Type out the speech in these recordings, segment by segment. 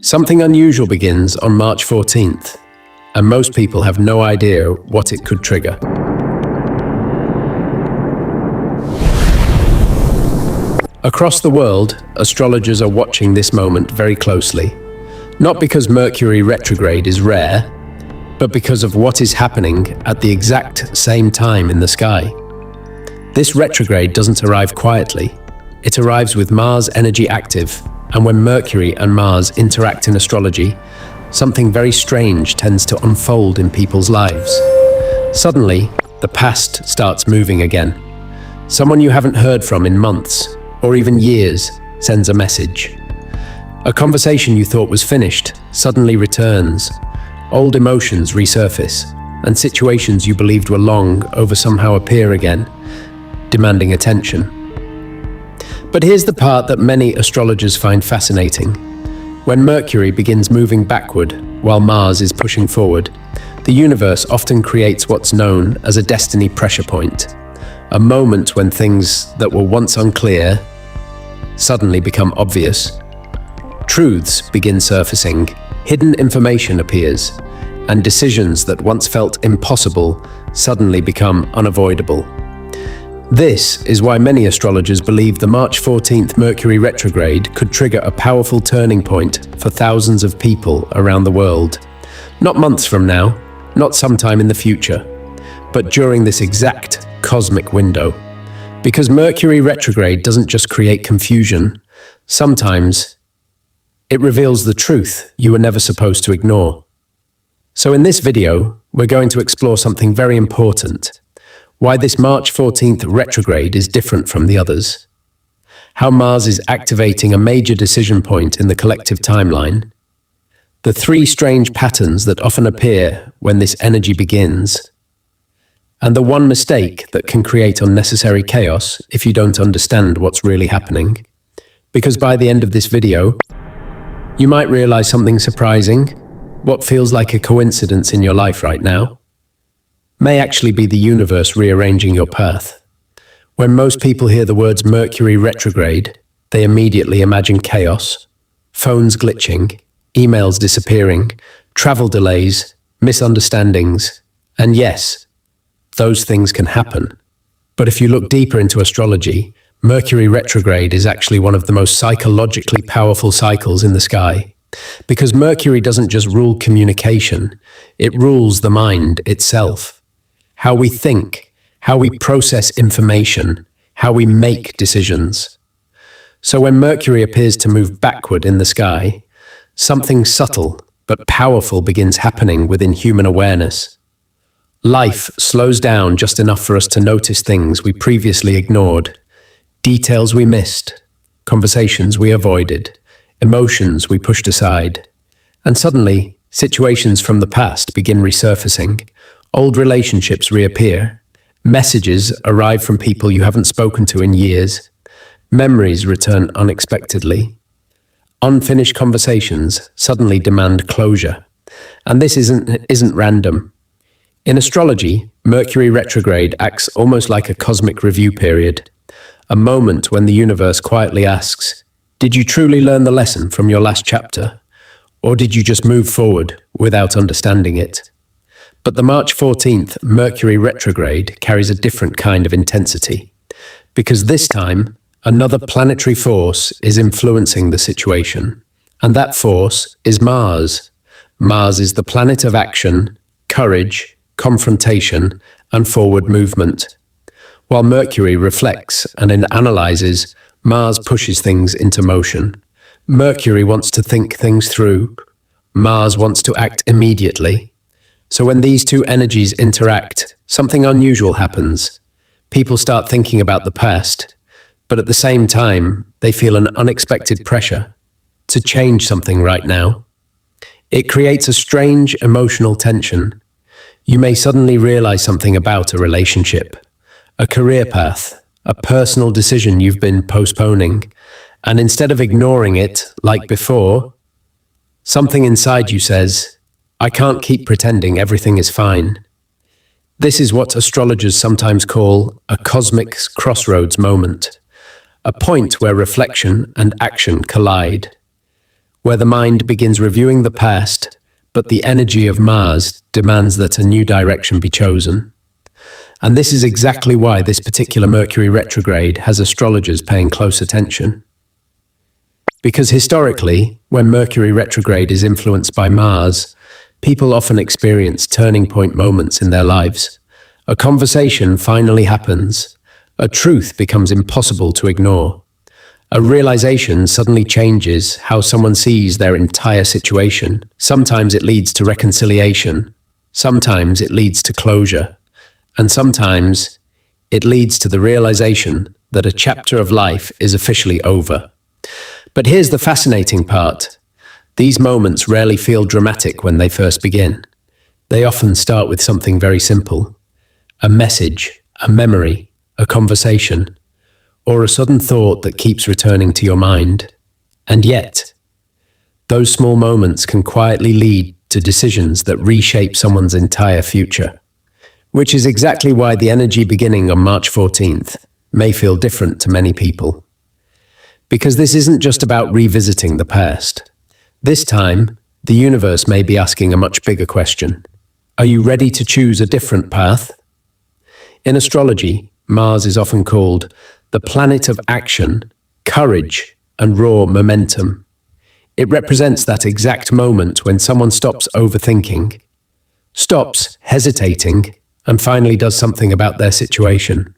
Something unusual begins on March 14th, and most people have no idea what it could trigger. Across the world, astrologers are watching this moment very closely, not because Mercury retrograde is rare, but because of what is happening at the exact same time in the sky. This retrograde doesn't arrive quietly. It arrives with Mars energy active, and when Mercury and Mars interact in astrology, something very strange tends to unfold in people's lives. Suddenly, the past starts moving again. Someone you haven't heard from in months, or even years, sends a message. A conversation you thought was finished suddenly returns. Old emotions resurface, and situations you believed were long over somehow appear again, demanding attention. But here's the part that many astrologers find fascinating. When Mercury begins moving backward while Mars is pushing forward, the universe often creates what's known as a destiny pressure point, a moment when things that were once unclear suddenly become obvious. Truths begin surfacing, hidden information appears, and decisions that once felt impossible suddenly become unavoidable. This is why many astrologers believe the March 14th Mercury retrograde could trigger a powerful turning point for thousands of people around the world. Not months from now, not sometime in the future, but during this exact cosmic window. Because Mercury retrograde doesn't just create confusion, sometimes it reveals the truth you were never supposed to ignore. So in this video, we're going to explore something very important. Why this March 14th retrograde is different from the others. How Mars is activating a major decision point in the collective timeline. The three strange patterns that often appear when this energy begins. And the one mistake that can create unnecessary chaos if you don't understand what's really happening. Because by the end of this video, you might realize something surprising. What feels like a coincidence in your life right now may actually be the universe rearranging your path. When most people hear the words Mercury retrograde, they immediately imagine chaos, phones glitching, emails disappearing, travel delays, misunderstandings, and yes, those things can happen. But if you look deeper into astrology, Mercury retrograde is actually one of the most psychologically powerful cycles in the sky. Because Mercury doesn't just rule communication, it rules the mind itself. How we think, how we process information, how we make decisions. So when Mercury appears to move backward in the sky, something subtle but powerful begins happening within human awareness. Life slows down just enough for us to notice things we previously ignored, details we missed, conversations we avoided, emotions we pushed aside. And suddenly, situations from the past begin resurfacing. Old relationships reappear. Messages arrive from people you haven't spoken to in years. Memories return unexpectedly. Unfinished conversations suddenly demand closure. And this isn't random. In astrology, Mercury retrograde acts almost like a cosmic review period, a moment when the universe quietly asks, did you truly learn the lesson from your last chapter? Or did you just move forward without understanding it? But the March 14th Mercury retrograde carries a different kind of intensity, because this time, another planetary force is influencing the situation. And that force is Mars. Mars is the planet of action, courage, confrontation, and forward movement. While Mercury reflects and analyzes, Mars pushes things into motion. Mercury wants to think things through. Mars wants to act immediately. So when these two energies interact, something unusual happens. People start thinking about the past, but at the same time, they feel an unexpected pressure to change something right now. It creates a strange emotional tension. You may suddenly realize something about a relationship, a career path, a personal decision you've been postponing, and instead of ignoring it like before, something inside you says, I can't keep pretending everything is fine. This is what astrologers sometimes call a cosmic crossroads moment, a point where reflection and action collide. where the mind begins reviewing the past, but the energy of Mars demands that a new direction be chosen. And this is exactly why this particular Mercury retrograde has astrologers paying close attention. Because historically, when Mercury retrograde is influenced by Mars, people often experience turning point moments in their lives. A conversation finally happens. A truth becomes impossible to ignore. A realization suddenly changes how someone sees their entire situation. Sometimes it leads to reconciliation. Sometimes it leads to closure. And sometimes it leads to the realization that a chapter of life is officially over. But here's the fascinating part. These moments rarely feel dramatic when they first begin. They often start with something very simple. A message, a memory, a conversation, or a sudden thought that keeps returning to your mind. And yet, those small moments can quietly lead to decisions that reshape someone's entire future. Which is exactly why the energy beginning on March 14th may feel different to many people. Because this isn't just about revisiting the past. This time, the universe may be asking a much bigger question. Are you ready to choose a different path? In astrology, Mars is often called the planet of action, courage, and raw momentum. It represents that exact moment when someone stops overthinking, stops hesitating, and finally does something about their situation.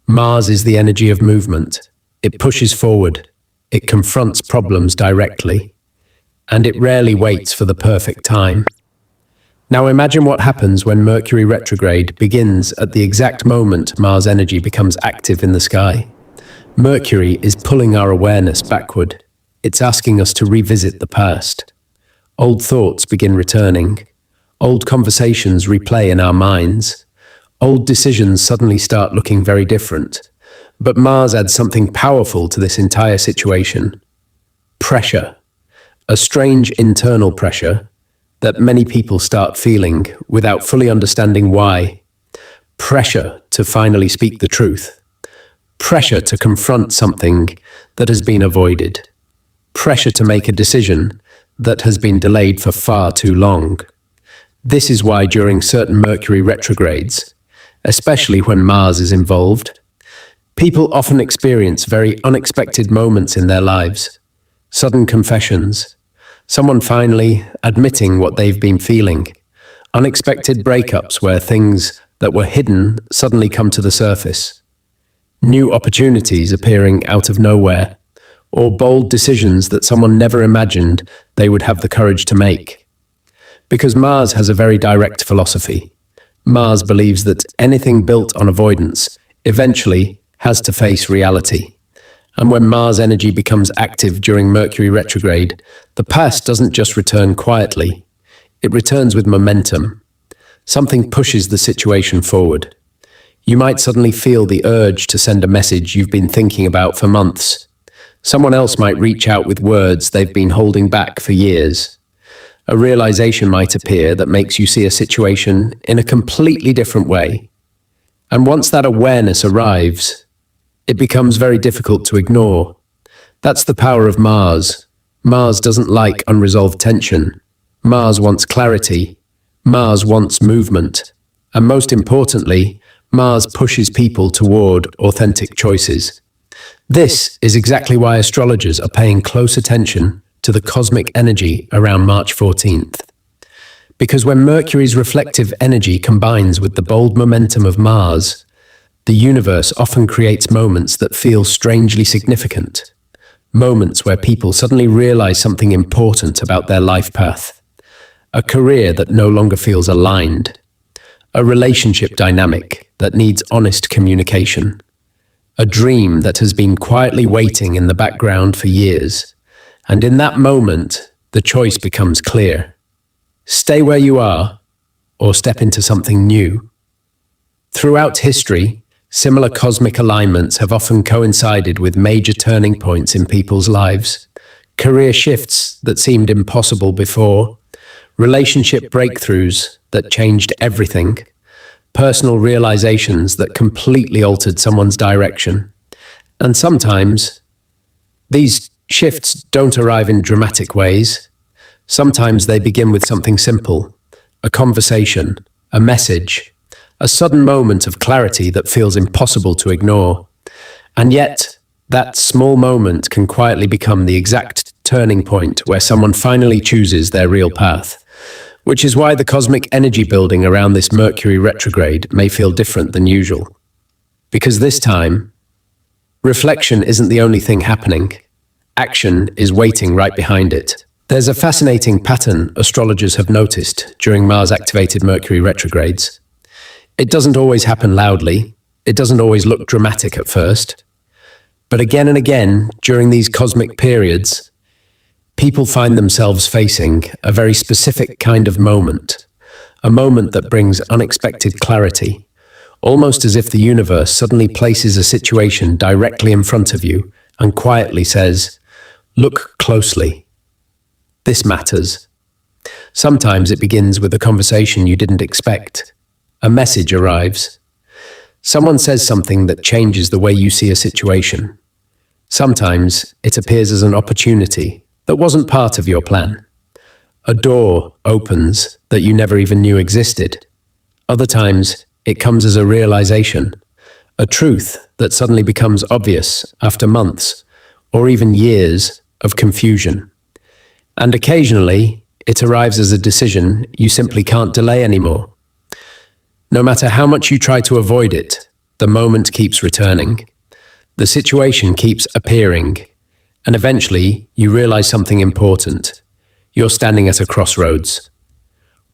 Mars is the energy of movement. It pushes forward. It confronts problems directly. And it rarely waits for the perfect time. Now imagine what happens when Mercury retrograde begins at the exact moment Mars energy becomes active in the sky. Mercury is pulling our awareness backward. It's asking us to revisit the past. Old thoughts begin returning. Old conversations replay in our minds. Old decisions suddenly start looking very different. But Mars adds something powerful to this entire situation. Pressure. A strange internal pressure that many people start feeling without fully understanding why. Pressure to finally speak the truth. Pressure to confront something that has been avoided. Pressure to make a decision that has been delayed for far too long. This is why during certain Mercury retrogrades, especially when Mars is involved, people often experience very unexpected moments in their lives. Sudden confessions. Someone finally admitting what they've been feeling. Unexpected breakups where things that were hidden suddenly come to the surface. New opportunities appearing out of nowhere. Or bold decisions that someone never imagined they would have the courage to make. Because Mars has a very direct philosophy. Mars believes that anything built on avoidance eventually has to face reality. And when Mars energy becomes active during Mercury retrograde, the past doesn't just return quietly. It returns with momentum. Something pushes the situation forward. You might suddenly feel the urge to send a message you've been thinking about for months. Someone else might reach out with words they've been holding back for years. A realization might appear that makes you see a situation in a completely different way. And once that awareness arrives, it becomes very difficult to ignore. That's the power of Mars. Mars doesn't like unresolved tension. Mars wants clarity. Mars wants movement. And most importantly, Mars pushes people toward authentic choices. This is exactly why astrologers are paying close attention to the cosmic energy around March 14th. Because when Mercury's reflective energy combines with the bold momentum of Mars, the universe often creates moments that feel strangely significant. Moments where people suddenly realize something important about their life path. A career that no longer feels aligned. A relationship dynamic that needs honest communication. A dream that has been quietly waiting in the background for years. And in that moment, the choice becomes clear. Stay where you are, or step into something new. Throughout history, similar cosmic alignments have often coincided with major turning points in people's lives. Career shifts that seemed impossible before, relationship breakthroughs that changed everything, personal realizations that completely altered someone's direction. And sometimes, these Shifts don't arrive in dramatic ways. Sometimes they begin with something simple, a conversation, a message, a sudden moment of clarity that feels impossible to ignore. And yet, that small moment can quietly become the exact turning point where someone finally chooses their real path. Which is why the cosmic energy building around this Mercury retrograde may feel different than usual. Because this time, reflection isn't the only thing happening. Action is waiting right behind it. There's a fascinating pattern astrologers have noticed during Mars-activated Mercury retrogrades. It doesn't always happen loudly. It doesn't always look dramatic at first. But again and again, during these cosmic periods, people find themselves facing a very specific kind of moment, a moment that brings unexpected clarity, almost as if the universe suddenly places a situation directly in front of you and quietly says, "Look closely. This matters." Sometimes it begins with a conversation you didn't expect. A message arrives. Someone says something that changes the way you see a situation. Sometimes it appears as an opportunity that wasn't part of your plan. A door opens that you never even knew existed. Other times, it comes as a realization, a truth that suddenly becomes obvious after months or even years of confusion. And occasionally, it arrives as a decision you simply can't delay anymore. No matter how much you try to avoid it, the moment keeps returning. The situation keeps appearing, and eventually you realize something important. You're standing at a crossroads.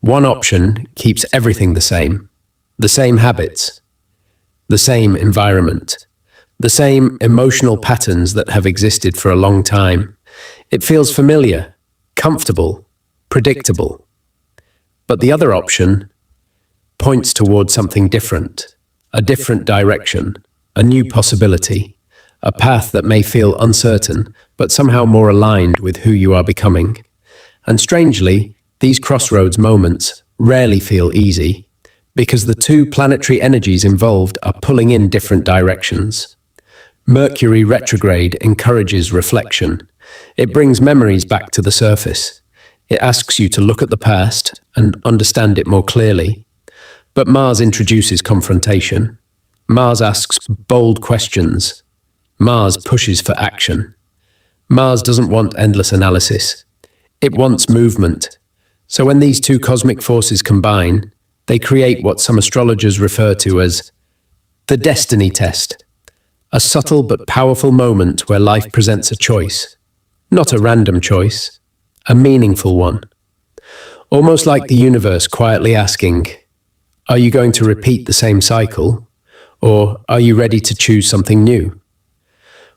One option keeps everything the same habits, the same environment, the same emotional patterns that have existed for a long time. It feels familiar, comfortable, predictable. But the other option points towards something different, a different direction, a new possibility, a path that may feel uncertain, but somehow more aligned with who you are becoming. And strangely, these crossroads moments rarely feel easy, because the two planetary energies involved are pulling in different directions. Mercury retrograde encourages reflection. It brings memories back to the surface. It asks you to look at the past and understand it more clearly. But Mars introduces confrontation. Mars asks bold questions. Mars pushes for action. Mars doesn't want endless analysis. It wants movement. So when these two cosmic forces combine, they create what some astrologers refer to as the destiny test, a subtle but powerful moment where life presents a choice. Not a random choice, a meaningful one. Almost like the universe quietly asking, are you going to repeat the same cycle, or are you ready to choose something new?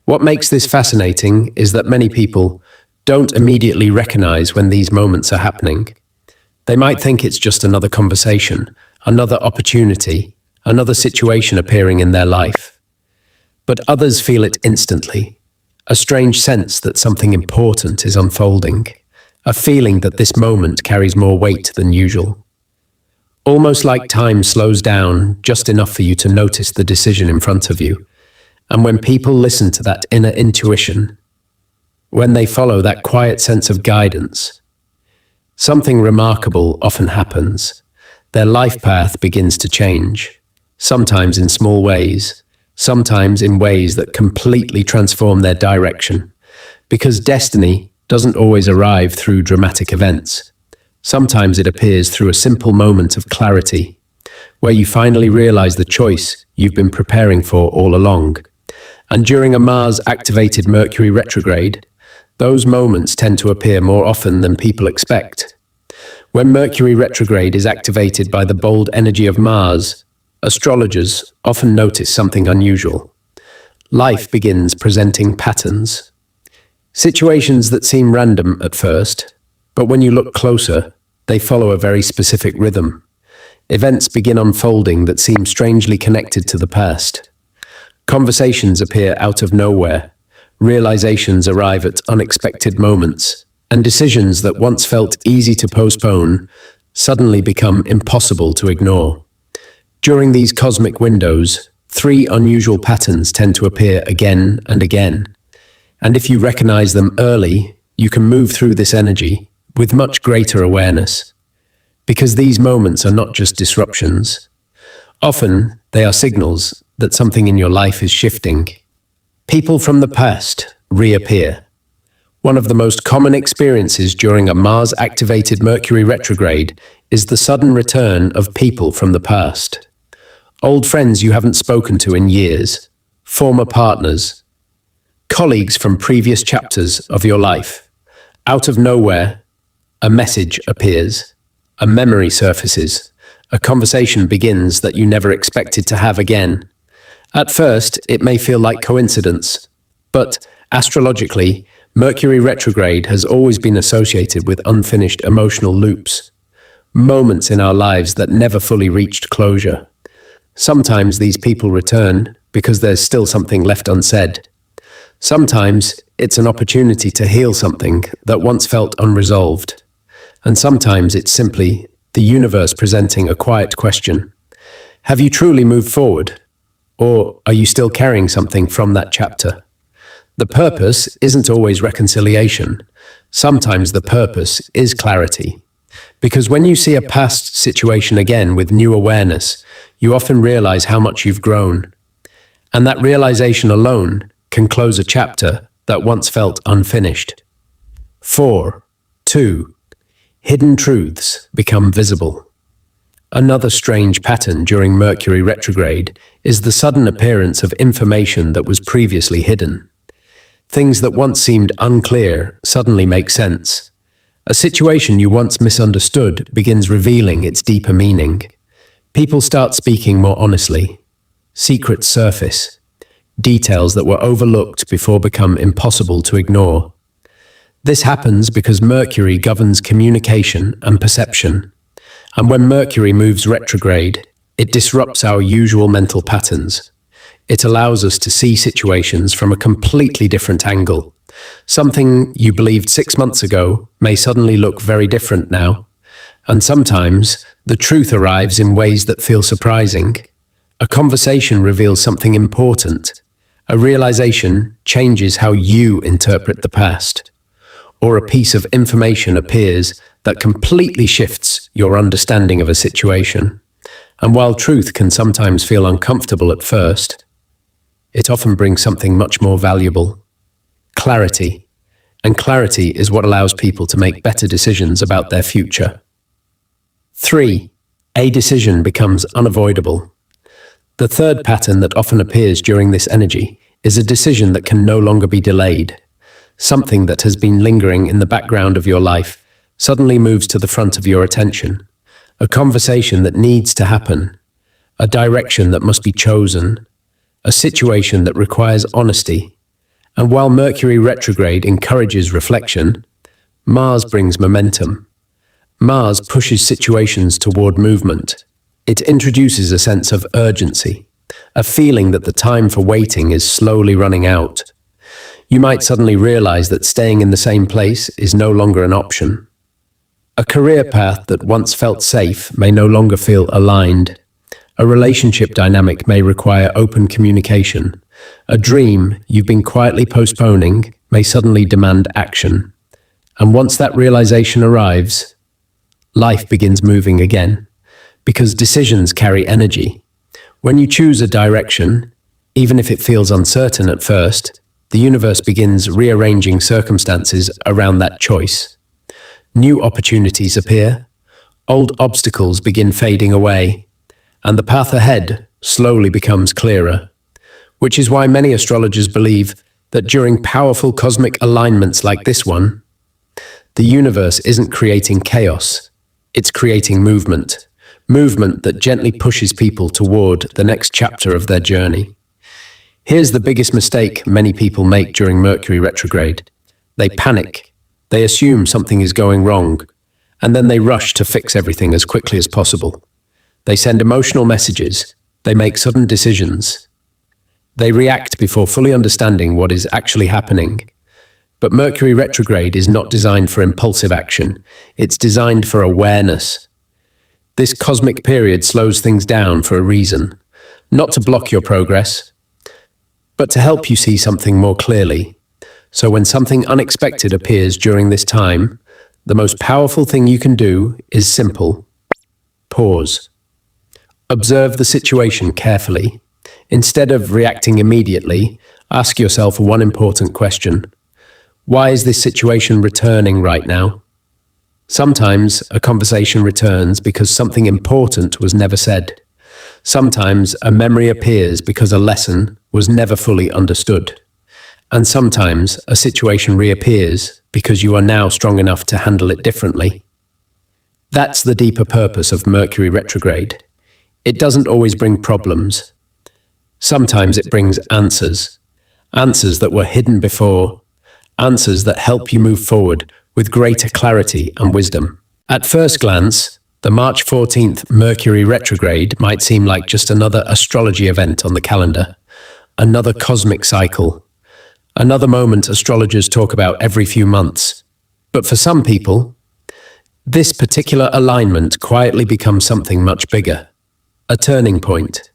What makes this fascinating is that many people don't immediately recognize when these moments are happening. They might think it's just another conversation, another opportunity, another situation appearing in their life. But others feel it instantly, a strange sense that something important is unfolding, a feeling that this moment carries more weight than usual. Almost like time slows down just enough for you to notice the decision in front of you. And when people listen to that inner intuition, when they follow that quiet sense of guidance, something remarkable often happens. Their life path begins to change, sometimes in small ways, sometimes in ways that completely transform their direction. Because destiny doesn't always arrive through dramatic events. Sometimes it appears through a simple moment of clarity, where you finally realize the choice you've been preparing for all along. And during a Mars-activated Mercury retrograde, those moments tend to appear more often than people expect. When Mercury retrograde is activated by the bold energy of Mars, astrologers often notice something unusual. Life begins presenting patterns. Situations that seem random at first, but when you look closer, they follow a very specific rhythm. Events begin unfolding that seem strangely connected to the past. Conversations appear out of nowhere, realizations arrive at unexpected moments, and decisions that once felt easy to postpone suddenly become impossible to ignore. During these cosmic windows, three unusual patterns tend to appear again and again. And if you recognize them early, you can move through this energy with much greater awareness. Because these moments are not just disruptions. Often, they are signals that something in your life is shifting. People from the past reappear. One of the most common experiences during a Mars-activated Mercury retrograde is the sudden return of people from the past. Old friends you haven't spoken to in years, former partners, colleagues from previous chapters of your life. Out of nowhere, a message appears, a memory surfaces, a conversation begins that you never expected to have again. At first, it may feel like coincidence, but astrologically, Mercury retrograde has always been associated with unfinished emotional loops, moments in our lives that never fully reached closure. Sometimes these people return because there's still something left unsaid. Sometimes it's an opportunity to heal something that once felt unresolved. And sometimes it's simply the universe presenting a quiet question. Have you truly moved forward? Or are you still carrying something from that chapter? The purpose isn't always reconciliation. Sometimes the purpose is clarity. Because when you see a past situation again with new awareness, you often realize how much you've grown. And that realization alone can close a chapter that once felt unfinished. 4. 2. Hidden truths become visible. Another strange pattern during Mercury retrograde is the sudden appearance of information that was previously hidden. Things that once seemed unclear suddenly make sense. A situation you once misunderstood begins revealing its deeper meaning. People start speaking more honestly. Secrets surface. Details that were overlooked before become impossible to ignore. This happens because Mercury governs communication and perception. And when Mercury moves retrograde, it disrupts our usual mental patterns. It allows us to see situations from a completely different angle. Something you believed 6 months ago may suddenly look very different now. And sometimes, the truth arrives in ways that feel surprising. A conversation reveals something important. A realization changes how you interpret the past. Or a piece of information appears that completely shifts your understanding of a situation. And while truth can sometimes feel uncomfortable at first, it often brings something much more valuable: clarity. And clarity is what allows people to make better decisions about their future. 3. A decision becomes unavoidable. The third pattern that often appears during this energy is a decision that can no longer be delayed. Something that has been lingering in the background of your life suddenly moves to the front of your attention. A conversation that needs to happen. A direction that must be chosen. A situation that requires honesty. And while Mercury retrograde encourages reflection, Mars brings momentum. Mars pushes situations toward movement. It introduces a sense of urgency, a feeling that the time for waiting is slowly running out. You might suddenly realize that staying in the same place is no longer an option. A career path that once felt safe may no longer feel aligned. A relationship dynamic may require open communication. A dream you've been quietly postponing may suddenly demand action. And once that realization arrives, life begins moving again. Because decisions carry energy. When you choose a direction, even if it feels uncertain at first, the universe begins rearranging circumstances around that choice. New opportunities appear, old obstacles begin fading away, and the path ahead slowly becomes clearer. Which is why many astrologers believe that during powerful cosmic alignments like this one, the universe isn't creating chaos, it's creating movement. Movement that gently pushes people toward the next chapter of their journey. Here's the biggest mistake many people make during Mercury retrograde. They panic, they assume something is going wrong, and then they rush to fix everything as quickly as possible. They send emotional messages, they make sudden decisions. They react before fully understanding what is actually happening. But Mercury retrograde is not designed for impulsive action, it's designed for awareness. This cosmic period slows things down for a reason, not to block your progress, but to help you see something more clearly. So when something unexpected appears during this time, the most powerful thing you can do is simple. Pause. Observe the situation carefully. Instead of reacting immediately, ask yourself one important question. Why is this situation returning right now? Sometimes a conversation returns because something important was never said. Sometimes a memory appears because a lesson was never fully understood. And sometimes a situation reappears because you are now strong enough to handle it differently. That's the deeper purpose of Mercury retrograde. It doesn't always bring problems. Sometimes it brings answers. Answers that were hidden before. Answers that help you move forward with greater clarity and wisdom. At first glance, the March 14th Mercury retrograde might seem like just another astrology event on the calendar, another cosmic cycle, another moment astrologers talk about every few months. But for some people, this particular alignment quietly becomes something much bigger, a turning point.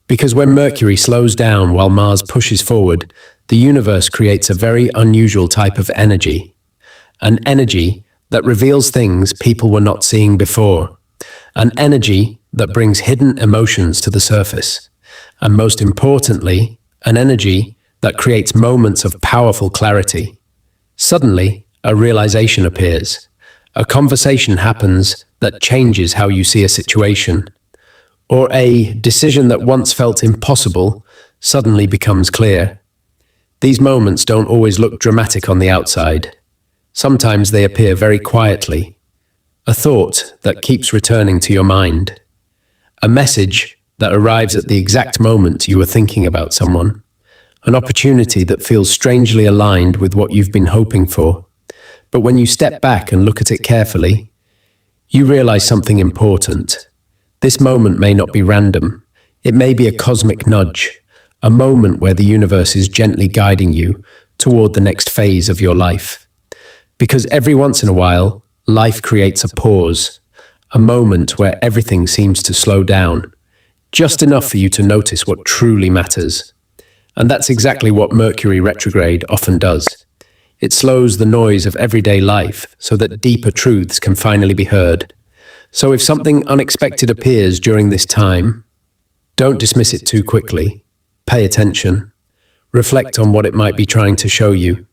Because when Mercury slows down while Mars pushes forward, the universe creates a very unusual type of energy. An energy that reveals things people were not seeing before. An energy that brings hidden emotions to the surface. And most importantly, an energy that creates moments of powerful clarity. Suddenly, a realization appears. A conversation happens that changes how you see a situation. Or a decision that once felt impossible suddenly becomes clear. These moments don't always look dramatic on the outside. Sometimes they appear very quietly. A thought that keeps returning to your mind. A message that arrives at the exact moment you were thinking about someone. An opportunity that feels strangely aligned with what you've been hoping for. But when you step back and look at it carefully, you realize something important. This moment may not be random. It may be a cosmic nudge, a moment where the universe is gently guiding you toward the next phase of your life. Because every once in a while, life creates a pause, a moment where everything seems to slow down, just enough for you to notice what truly matters. And that's exactly what Mercury retrograde often does. It slows the noise of everyday life so that deeper truths can finally be heard. So if something unexpected appears during this time, don't dismiss it too quickly. Pay attention. Reflect on what it might be trying to show you.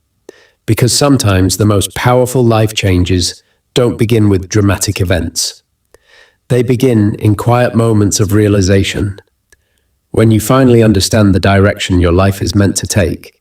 Because sometimes the most powerful life changes don't begin with dramatic events. They begin in quiet moments of realization. When you finally understand the direction your life is meant to take,